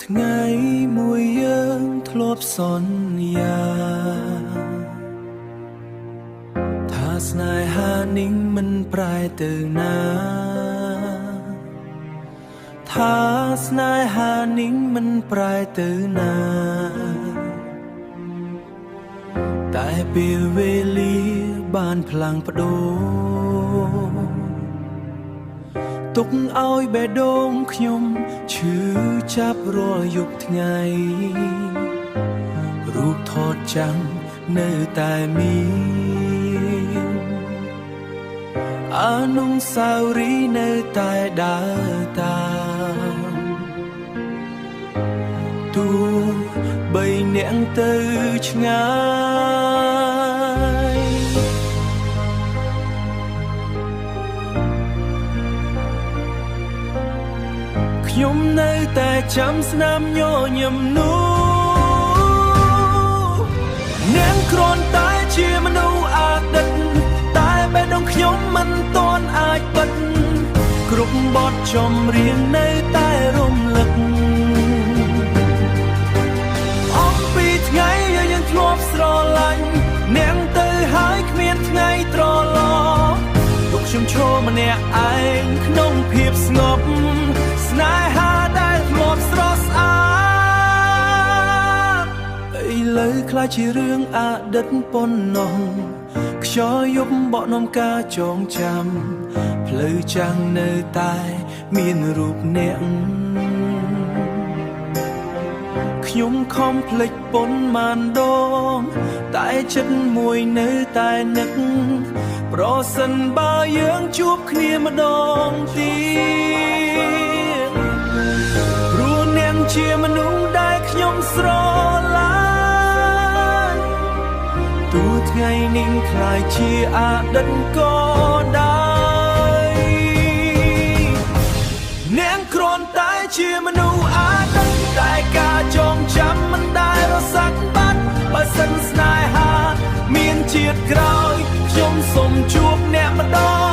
ថ្ងៃមួយយើងធ្លាប់សន្យាថាស្នេហានេះមិនប្រែទៅណាថាស្នេហានេះមិនប្រែទៅណាតែពេលវេលាបានផ្លាំងប្ដូរទុកឲ្យបេះដូងខ្ញុំឈឺចាប់រាល់យប់ថ្ងៃរូបថតចាំនៅតែមានអនុស្សាវរីយ៍នៅតែដើរតាមទោះបីអ្នកទៅឆ្ងាយខ្ញុំនៅតែចាំស្នាមញញឹមនោះអ្នកគ្រាន់តែជាមនុស្សអតីតតែបេះដូងខ្ញុំមិនទាន់អាចបិទគ្រប់បទចម្រៀងនៅតែរំលឹកអំពីថ្ងៃយើងធ្លាប់ស្រឡាញ់អ្នកទៅហើយគ្មានថ្ងៃត្រឡប់ទុកខ្ញុំឈរម្នាក់ឯងក្នុងភាពស្ងប់ស្នេហាដែលធ្លាប់ស្រស់ស្អាតឥឡូវខ្លះជារឿងអតីតប៉ុណ្ណោះខ្យល់យប់បក់នាំការចងចាំផ្លូវចាំងនៅតែមានរូបអ្នកខ្ញុំខំភ្លេចប៉ុន្មានដងតែចិត្តមួយនៅតែនឹកប្រសិនបើយើងជួបគ្នាម្ដងទៀតព្រោះអ្នកជាមនុស្សដែលខ្ញុំស្រឡាញ់ទោះថ្ងៃនេះខ្លាយជាអតីតក៏ដោយអ្នកគ្រាន់តែជាមនុស្សអតីតតែការចងចាំមិនដែលរសាត់បាត់បើសិនស្នេហាមានជាតិក្រោយខ្ញុំសូមជួបអ្នកម្ដង